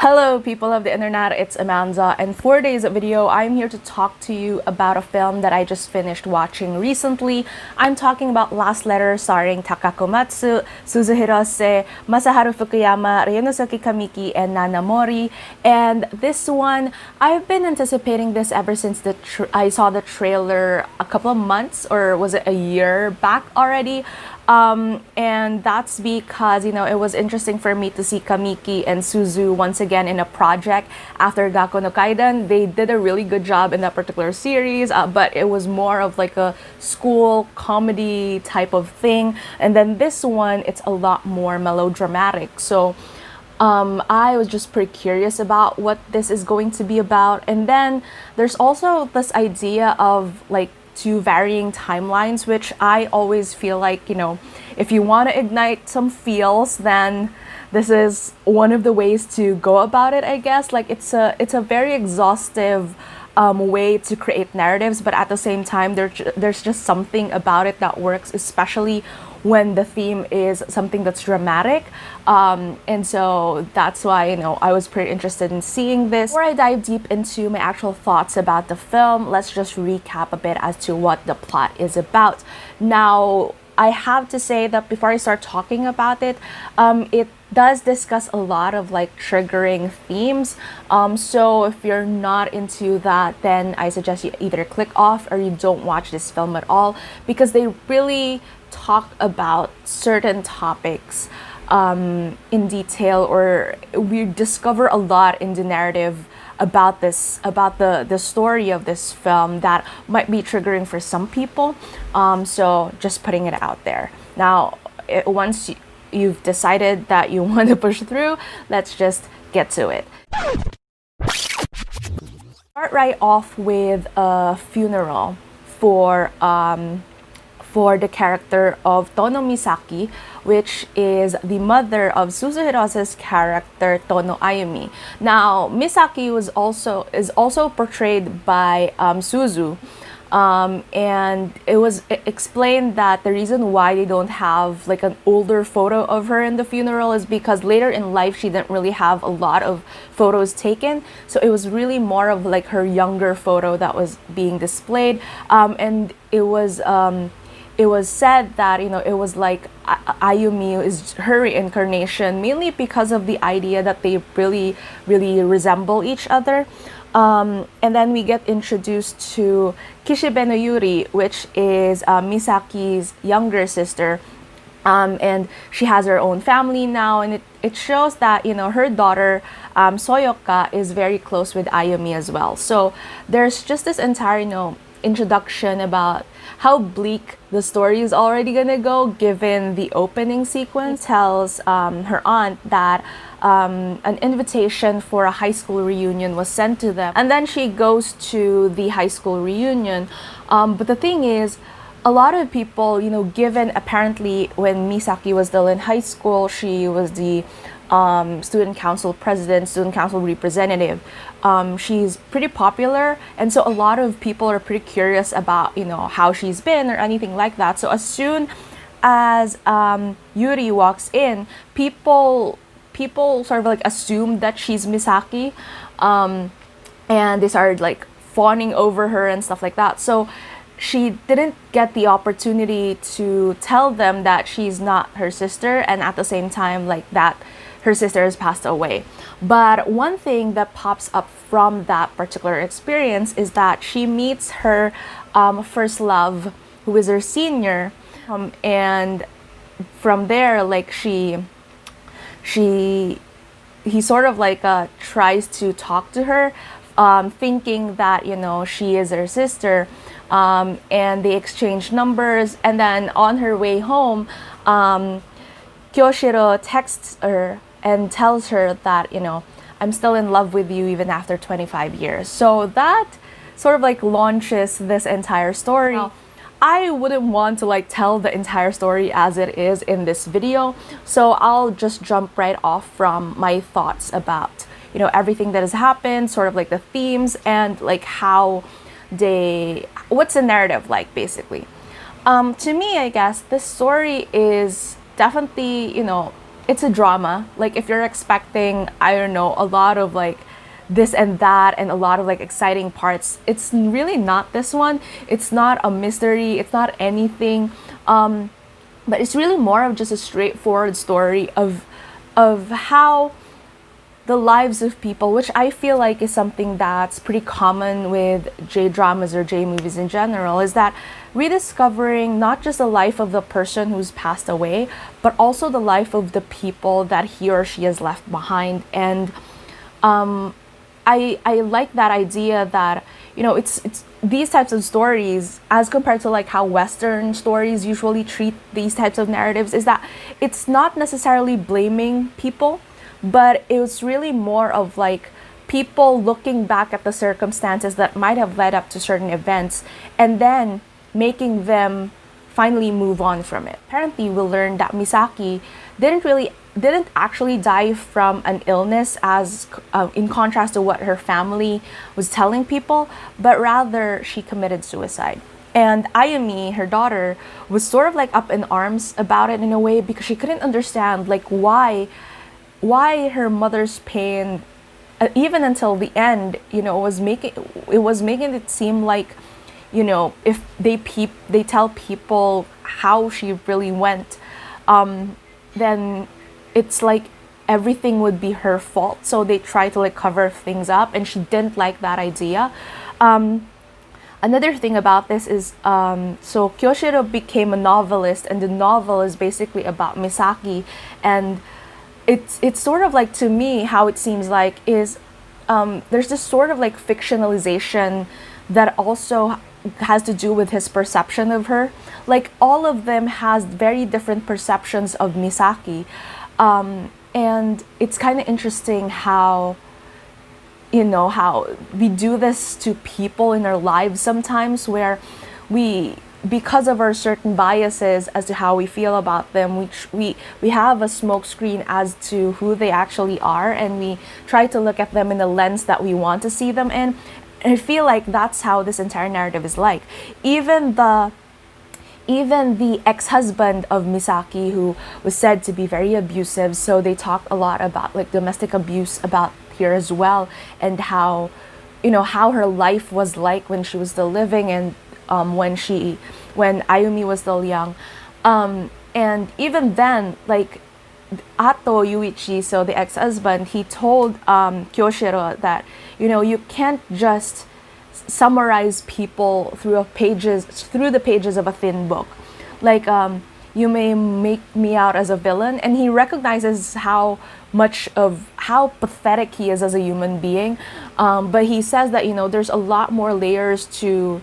Hello people of the internet, it's Amanda, and for today's video, I'm here to talk to you about a film that I just finished watching recently. I'm talking about Last Letter starring Takako Matsu, Suzu Hirose, Masaharu Fukuyama, Ryunosuke Kamiki, and Nana Mori. And this one, I've been anticipating this ever since I saw the trailer a couple of months, or was it a year back already? And that's because, it was interesting for me to see Kamiki and Suzu once again in a project after Gakko no Kaiden. They did a really good job in that particular series, but it was more of like a school comedy type of thing. And then this one, it's a lot more melodramatic. So I was just pretty curious about what this is going to be about. And then there's also this idea of like two varying timelines, which I always feel like, if you want to ignite some feels, then this is one of the ways to go about it, I guess. Like it's a very exhaustive way to create narratives, but at the same time, there's just something about it that works, especially when the theme is something that's dramatic. And so that's why, I was pretty interested in seeing this. Before I dive deep into my actual thoughts about the film, let's just recap a bit as to what the plot is about. Now, I have to say that before I start talking about it, it does discuss a lot of like triggering themes. So if you're not into that, then I suggest you either click off or you don't watch this film at all, because they really talk about certain topics in detail, or we discover a lot in the narrative about the story of this film that might be triggering for some people. So just putting it out there. Now, once you've decided that you want to push through, let's just get to it. Start right off with a funeral for the character of Tono Misaki, which is the mother of Suzu Hirose's character Tono Ayumi. Now, Misaki is also portrayed by Suzu, and it was explained that the reason why they don't have like an older photo of her in the funeral is because later in life she didn't really have a lot of photos taken, so it was really more of like her younger photo that was being displayed, and it was said that, it was like Ayumi is her reincarnation, mainly because of the idea that they really, really resemble each other. And then we get introduced to Kishibe no Yuri, which is Misaki's younger sister. And she has her own family now, and it shows that, her daughter, Soyoka, is very close with Ayumi as well. So there's just this entire, introduction about how bleak the story is already gonna go, given the opening sequence. Tells her aunt that an invitation for a high school reunion was sent to them, and then she goes to the high school reunion. But the thing is, a lot of people, given apparently when Misaki was still in high school, she was the student council president, student council representative. She's pretty popular, and so a lot of people are pretty curious about, how she's been or anything like that. So as soon as Yuri walks in, people sort of like assume that she's Misaki, and they started like fawning over her and stuff like that. So she didn't get the opportunity to tell them that she's not her sister, and at the same time, like that her sister has passed away. But one thing that pops up from that particular experience is that she meets her first love, who is her senior, and from there, like he sort of like tries to talk to her, thinking that she is her sister, and they exchange numbers. And then on her way home, Kyoshiro texts her and tells her that, I'm still in love with you even after 25 years. So that sort of like launches this entire story. Now, I wouldn't want to like tell the entire story as it is in this video, so I'll just jump right off from my thoughts about, everything that has happened, sort of like the themes, and like what's the narrative like, basically. To me, I guess this story is definitely, it's a drama. Like if you're expecting, I don't know, a lot of like this and that and a lot of like exciting parts, it's really not this one. It's not a mystery, it's not anything, but it's really more of just a straightforward story of how the lives of people, which I feel like is something that's pretty common with J dramas or J movies in general, is that rediscovering not just the life of the person who's passed away, but also the life of the people that he or she has left behind. And I like that idea that, you know, it's these types of stories, as compared to like how Western stories usually treat these types of narratives, is that it's not necessarily blaming people, but it was really more of like people looking back at the circumstances that might have led up to certain events and then making them finally move on from it. Apparently, we learned that Misaki didn't actually die from an illness, as in contrast to what her family was telling people, but rather she committed suicide. And Ayumi, her daughter, was sort of like up in arms about it in a way, because she couldn't understand like why her mother's pain, even until the end, you know, was making it seem like, you know, if they tell people how she really went, then it's like everything would be her fault. So they try to like cover things up, and she didn't like that idea. Another thing about this is, so Kyoshiro became a novelist, and the novel is basically about Misaki, and it's sort of like, to me, how it seems like is, there's this sort of like fictionalization that also has to do with his perception of her. Like all of them has very different perceptions of Misaki, and it's kind of interesting how, you know, how we do this to people in our lives sometimes, where we, because of our certain biases as to how we feel about them, we have a smokescreen as to who they actually are, and we try to look at them in the lens that we want to see them in. And I feel like that's how this entire narrative is like. Even the ex-husband of Misaki, who was said to be very abusive, so they talk a lot about like domestic abuse about here as well, and how, you know, how her life was like when she was still living, and when Ayumi was still young, and even then, like Ato Yuichi, so the ex-husband, he told Kyoshiro that, you know, you can't just summarize people through the pages of a thin book. Like, you may make me out as a villain, and he recognizes how pathetic he is as a human being, but he says that, you know, there's a lot more layers to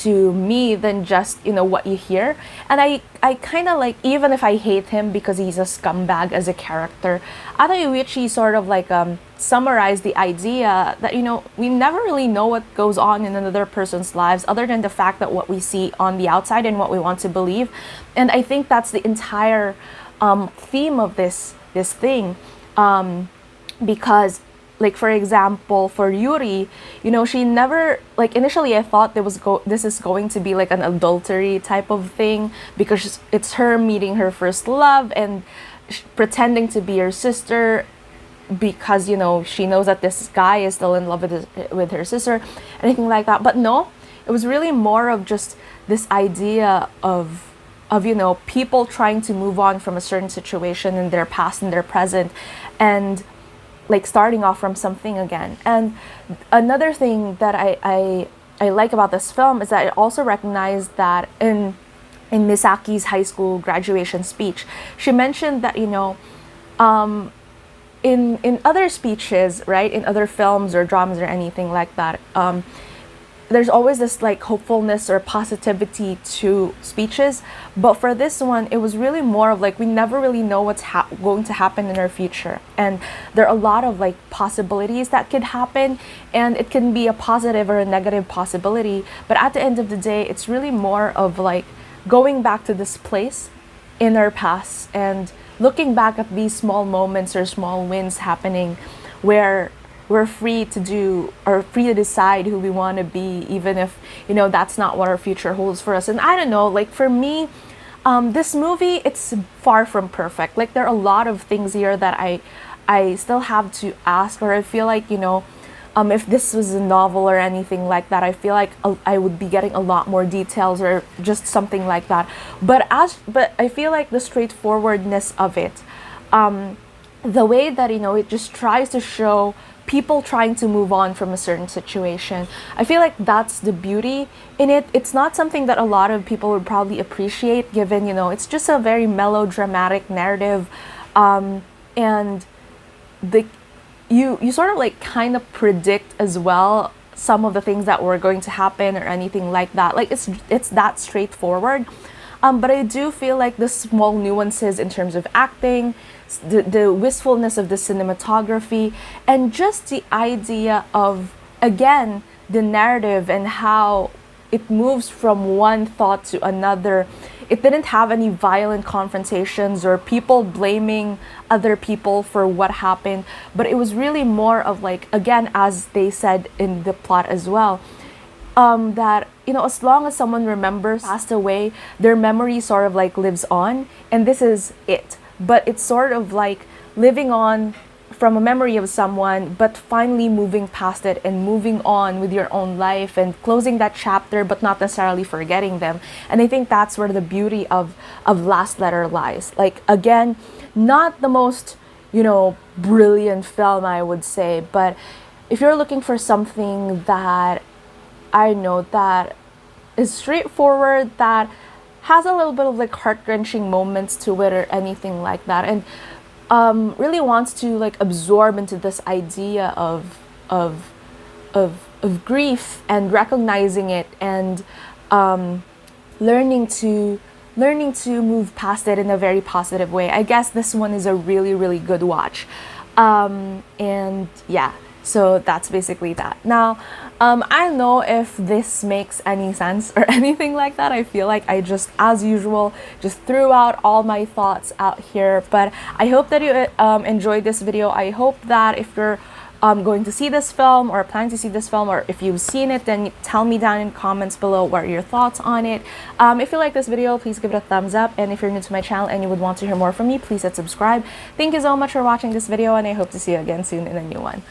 me than just, you know, what you hear. And I kind of like, even if I hate him because he's a scumbag as a character, Ato Yuichi sort of like summarized the idea that, you know, we never really know what goes on in another person's lives, other than the fact that what we see on the outside and what we want to believe. And I think that's the entire theme of this thing, because, like, for example, for Yuri, you know, she never, like, initially I thought this is going to be like an adultery type of thing, because it's her meeting her first love and pretending to be her sister, because, you know, she knows that this guy is still in love with her sister, anything like that. But no, it was really more of just this idea of, you know, people trying to move on from a certain situation in their past and their present, and like starting off from something again. And another thing that I like about this film is that it also recognized that in Misaki's high school graduation speech, she mentioned that, you know, in other speeches, right, in other films or dramas or anything like that, there's always this like hopefulness or positivity to speeches, but for this one, it was really more of like, we never really know what's going to happen in our future, and there are a lot of like possibilities that could happen, and it can be a positive or a negative possibility, but at the end of the day, it's really more of like going back to this place in our past and looking back at these small moments or small wins happening, where we're free to do or free to decide who we want to be, even if, you know, that's not what our future holds for us. And I don't know, like for me, This movie, it's far from perfect. Like, there are a lot of things here that I still have to ask, or I feel like, you know, if this was a novel or anything like that, I feel like I would be getting a lot more details or just something like that. But I feel like the straightforwardness of it, the way that, you know, it just tries to show people trying to move on from a certain situation. I feel like that's the beauty in it. It's not something that a lot of people would probably appreciate, given, you know, it's just a very melodramatic narrative, and you sort of like kind of predict as well some of the things that were going to happen or anything like that. Like, it's that straightforward. But I do feel like the small nuances in terms of acting, the wistfulness of the cinematography, and just the idea of, again, the narrative and how it moves from one thought to another. It didn't have any violent confrontations or people blaming other people for what happened, but it was really more of like, again, as they said in the plot as well, that, you know, as long as someone remembers passed away, their memory sort of like lives on, and this is it. But it's sort of like living on from a memory of someone, but finally moving past it and moving on with your own life and closing that chapter, but not necessarily forgetting them. And I think that's where the beauty of Last Letter lies. Like, again, not the most, you know, brilliant film, I would say, but if you're looking for something that I know that is straightforward, that has a little bit of like heart-wrenching moments to it or anything like that, and really wants to like absorb into this idea of grief and recognizing it, and learning to move past it in a very positive way, I guess this one is a really, really good watch. And yeah, so that's basically that. Now, I don't know if this makes any sense or anything like that. I feel like I just, as usual, just threw out all my thoughts out here. But I hope that you enjoyed this video. I hope that if you're going to see this film or planning to see this film, or if you've seen it, then tell me down in comments below what are your thoughts on it. If you like this video, please give it a thumbs up, and if you're new to my channel and you would want to hear more from me, please hit subscribe. Thank you so much for watching this video, and I hope to see you again soon in a new one.